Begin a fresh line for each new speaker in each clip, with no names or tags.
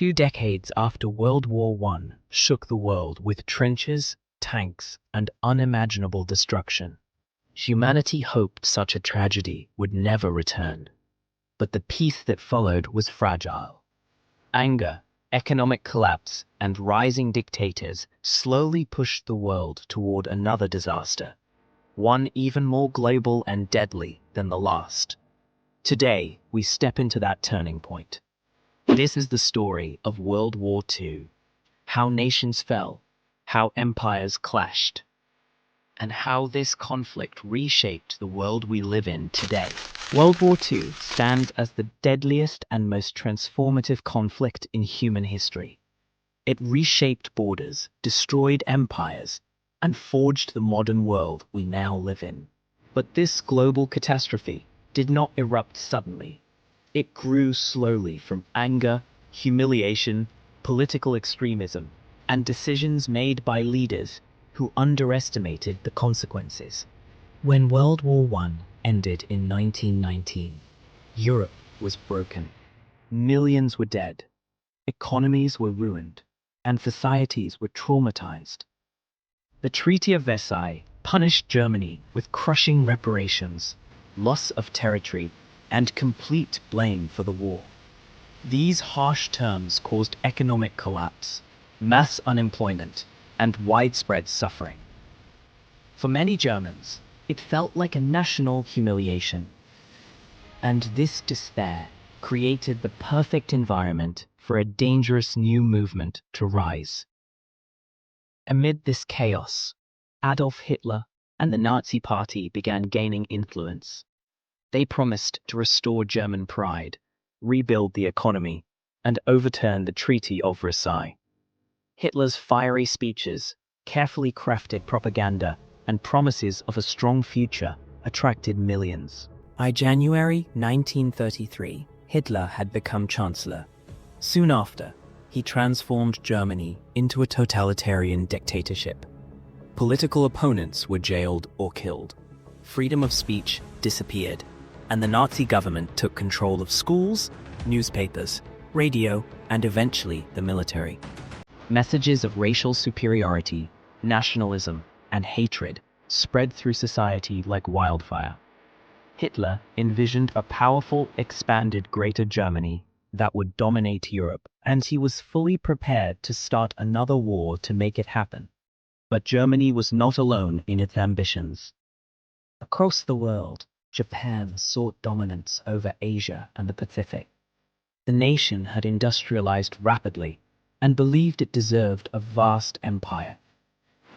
2 decades after World War I shook the world with trenches, tanks, and unimaginable destruction. Humanity hoped such a tragedy would never return. But the peace that followed was fragile. Anger, economic collapse, and rising dictators slowly pushed the world toward another disaster, one even more global and deadly than the last. Today, we step into that turning point. This is the story of World War II, how nations fell, how empires clashed, and how this conflict reshaped the world we live in today. World War II stands as the deadliest and most transformative conflict in human history. It reshaped borders, destroyed empires, and forged the modern world we now live in. But this global catastrophe did not erupt suddenly. It grew slowly from anger, humiliation, political extremism, and decisions made by leaders who underestimated the consequences. When World War I ended in 1919, Europe was broken. Millions were dead, economies were ruined, and societies were traumatized. The Treaty of Versailles punished Germany with crushing reparations, loss of territory, and complete blame for the war. These harsh terms caused economic collapse, mass unemployment, and widespread suffering. For many Germans, it felt like a national humiliation. And this despair created the perfect environment for a dangerous new movement to rise. Amid this chaos, Adolf Hitler and the Nazi Party began gaining influence. They promised to restore German pride, rebuild the economy, and overturn the Treaty of Versailles. Hitler's fiery speeches, carefully crafted propaganda, and promises of a strong future attracted millions. By January 1933, Hitler had become Chancellor. Soon after, he transformed Germany into a totalitarian dictatorship. Political opponents were jailed or killed. Freedom of speech disappeared, and the Nazi government took control of schools, newspapers, radio, and eventually the military. Messages of racial superiority, nationalism, and hatred spread through society like wildfire. Hitler envisioned a powerful, expanded Greater Germany that would dominate Europe, and he was fully prepared to start another war to make it happen. But Germany was not alone in its ambitions. Across the world, Japan sought dominance over Asia and the Pacific. The nation had industrialized rapidly and believed it deserved a vast empire.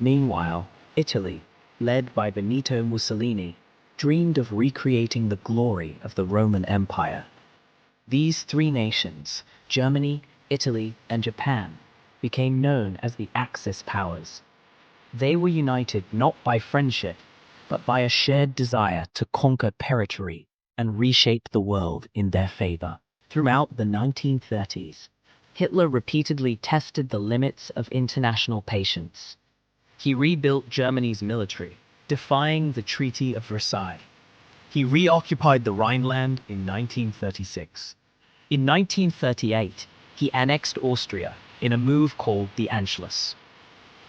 Meanwhile, Italy, led by Benito Mussolini, dreamed of recreating the glory of the Roman Empire. These three nations, Germany, Italy, and Japan, became known as the Axis powers. They were united not by friendship, but by a shared desire to conquer territory and reshape the world in their favor. Throughout the 1930s, Hitler repeatedly tested the limits of international patience. He rebuilt Germany's military, defying the Treaty of Versailles. He reoccupied the Rhineland in 1936. In 1938, he annexed Austria in a move called the Anschluss.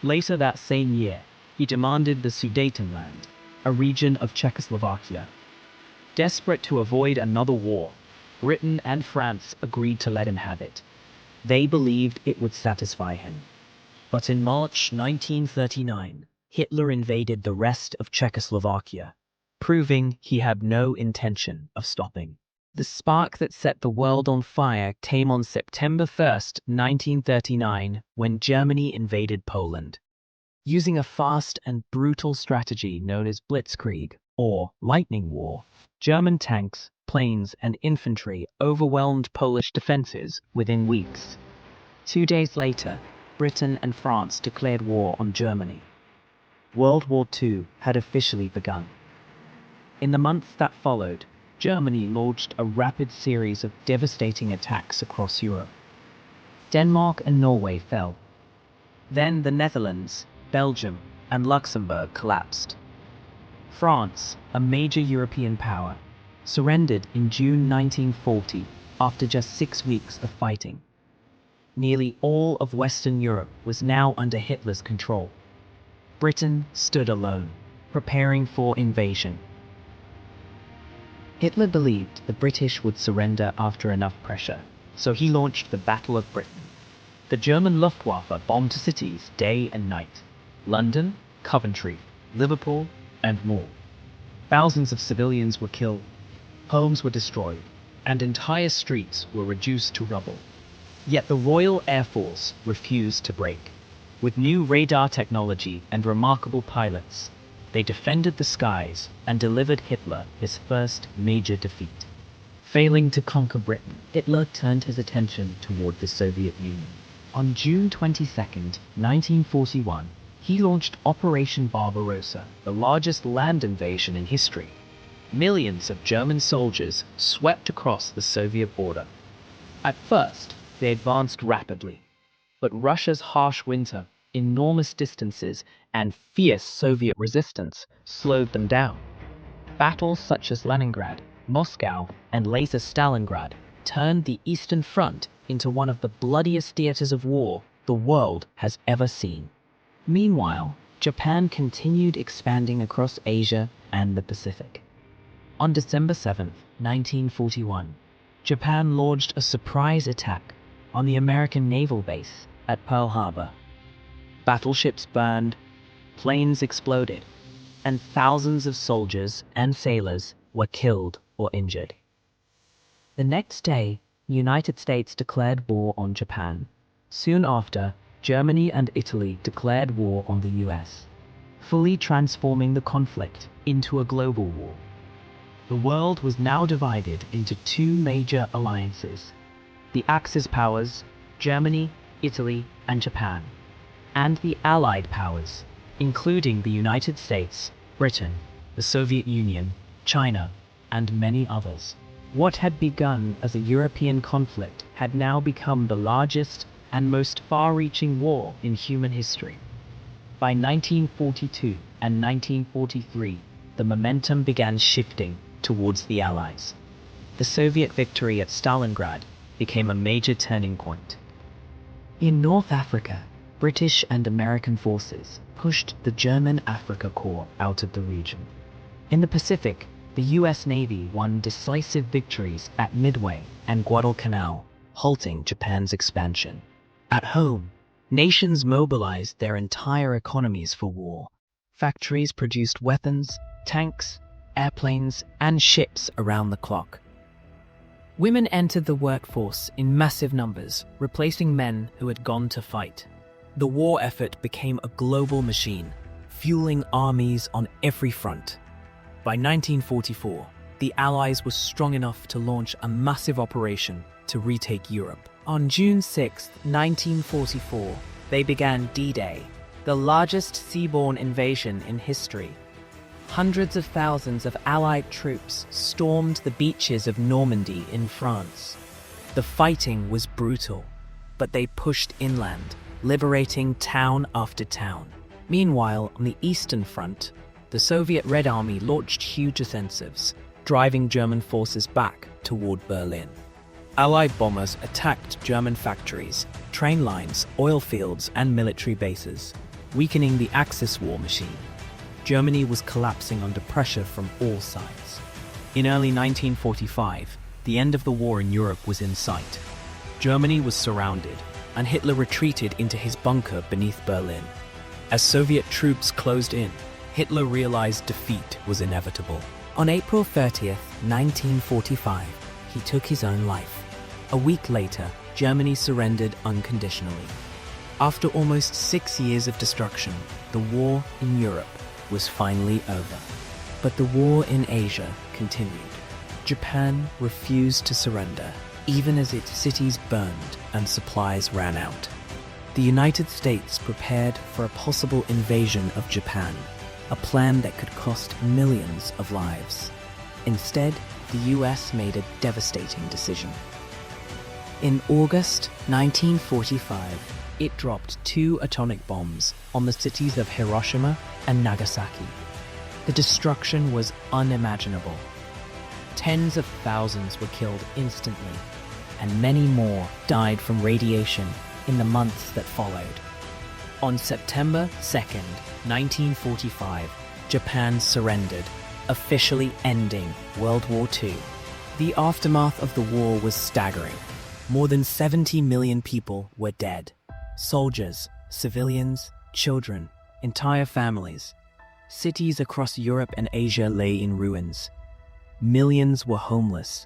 Later that same year, he demanded the Sudetenland, a region of Czechoslovakia. Desperate to avoid another war, Britain and France agreed to let him have it. They believed it would satisfy him. But in March 1939, Hitler invaded the rest of Czechoslovakia, proving he had no intention of stopping. The spark that set the world on fire came on September 1st, 1939, when Germany invaded Poland. Using a fast and brutal strategy known as Blitzkrieg, or Lightning War, German tanks, planes, and infantry overwhelmed Polish defenses within weeks. 2 days later, Britain and France declared war on Germany. World War II had officially begun. In the months that followed, Germany launched a rapid series of devastating attacks across Europe. Denmark and Norway fell. Then the Netherlands, Belgium, and Luxembourg collapsed. France, a major European power, surrendered in June 1940 after just 6 weeks of fighting. Nearly all of Western Europe was now under Hitler's control. Britain stood alone, preparing for invasion. Hitler believed the British would surrender after enough pressure, so he launched the Battle of Britain. The German Luftwaffe bombed cities day and night: London, Coventry, Liverpool, and more. Thousands of civilians were killed, homes were destroyed, and entire streets were reduced to rubble. Yet the Royal Air Force refused to break. With new radar technology and remarkable pilots, they defended the skies and delivered Hitler his first major defeat. Failing to conquer Britain, Hitler turned his attention toward the Soviet Union. On June 22, 1941, he launched Operation Barbarossa, the largest land invasion in history. Millions of German soldiers swept across the Soviet border. At first, they advanced rapidly, but Russia's harsh winter, enormous distances, and fierce Soviet resistance slowed them down. Battles such as Leningrad, Moscow, and later Stalingrad turned the Eastern Front into one of the bloodiest theaters of war the world has ever seen. Meanwhile, Japan continued expanding across Asia and the Pacific. On December 7, 1941, Japan launched a surprise attack on the American naval base at Pearl Harbor. Battleships burned, planes exploded, and thousands of soldiers and sailors were killed or injured. The next day, the United States declared war on Japan. Soon after, Germany and Italy declared war on the US, fully transforming the conflict into a global war. The world was now divided into two major alliances: the Axis powers, Germany, Italy, and Japan, and the Allied powers, including the United States, Britain, the Soviet Union, China, and many others. What had begun as a European conflict had now become the largest and most far-reaching war in human history. By 1942 and 1943, the momentum began shifting towards the Allies. The Soviet victory at Stalingrad became a major turning point. In North Africa, British and American forces pushed the German Afrika Korps out of the region. In the Pacific, the US Navy won decisive victories at Midway and Guadalcanal, halting Japan's expansion. At home, nations mobilized their entire economies for war. Factories produced weapons, tanks, airplanes, and ships around the clock. Women entered the workforce in massive numbers, replacing men who had gone to fight. The war effort became a global machine, fueling armies on every front. By 1944, the Allies were strong enough to launch a massive operation to retake Europe. On June 6, 1944, they began D-Day, the largest seaborne invasion in history. Hundreds of thousands of Allied troops stormed the beaches of Normandy in France. The fighting was brutal, but they pushed inland, liberating town after town. Meanwhile, on the Eastern Front, the Soviet Red Army launched huge offensives, driving German forces back toward Berlin. Allied bombers attacked German factories, train lines, oil fields, and military bases, weakening the Axis war machine. Germany was collapsing under pressure from all sides. In early 1945, the end of the war in Europe was in sight. Germany was surrounded, and Hitler retreated into his bunker beneath Berlin. As Soviet troops closed in, Hitler realized defeat was inevitable. On April 30th, 1945, he took his own life. A week later, Germany surrendered unconditionally. After almost 6 years of destruction, the war in Europe was finally over. But the war in Asia continued. Japan refused to surrender, even as its cities burned and supplies ran out. The United States prepared for a possible invasion of Japan, a plan that could cost millions of lives. Instead, the US made a devastating decision. In August 1945, it dropped 2 atomic bombs on the cities of Hiroshima and Nagasaki. The destruction was unimaginable. Tens of thousands were killed instantly, and many more died from radiation in the months that followed. On September 2nd, 1945, Japan surrendered, officially ending World War II. The aftermath of the war was staggering. More than 70 million people were dead. Soldiers, civilians, children, entire families. Cities across Europe and Asia lay in ruins. Millions were homeless.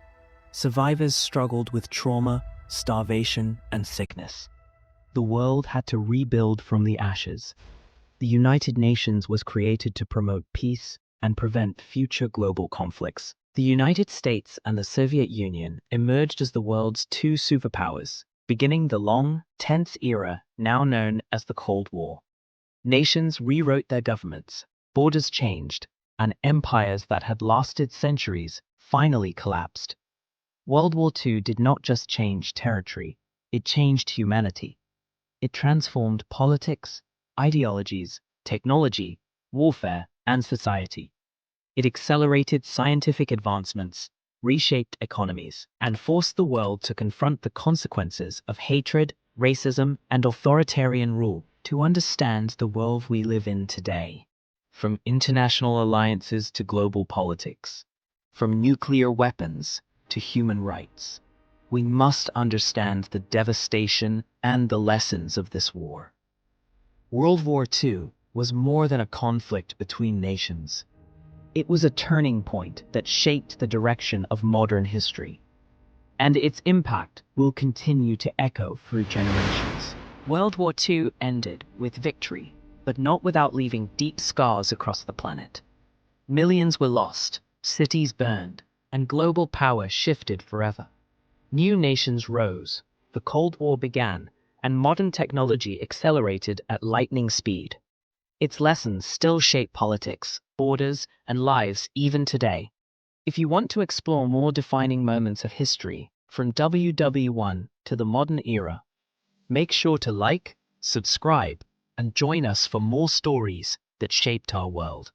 Survivors struggled with trauma, starvation, and sickness. The world had to rebuild from the ashes. The United Nations was created to promote peace and prevent future global conflicts. The United States and the Soviet Union emerged as the world's two superpowers, beginning the long, tense era now known as the Cold War. Nations rewrote their governments, borders changed, and empires that had lasted centuries finally collapsed. World War II did not just change territory, it changed humanity. It transformed politics, ideologies, technology, warfare, and society. It accelerated scientific advancements, reshaped economies, and forced the world to confront the consequences of hatred, racism, and authoritarian rule to understand the world we live in today. From international alliances to global politics, from nuclear weapons to human rights, we must understand the devastation and the lessons of this war. World War II was more than a conflict between nations. It was a turning point that shaped the direction of modern history, and its impact will continue to echo through generations. World War II ended with victory, but not without leaving deep scars across the planet. Millions were lost, cities burned, and global power shifted forever. New nations rose, the Cold War began, and modern technology accelerated at lightning speed. Its lessons still shape politics, borders, and lives even today. If you want to explore more defining moments of history, from WW1 to the modern era, make sure to like, subscribe, and join us for more stories that shaped our world.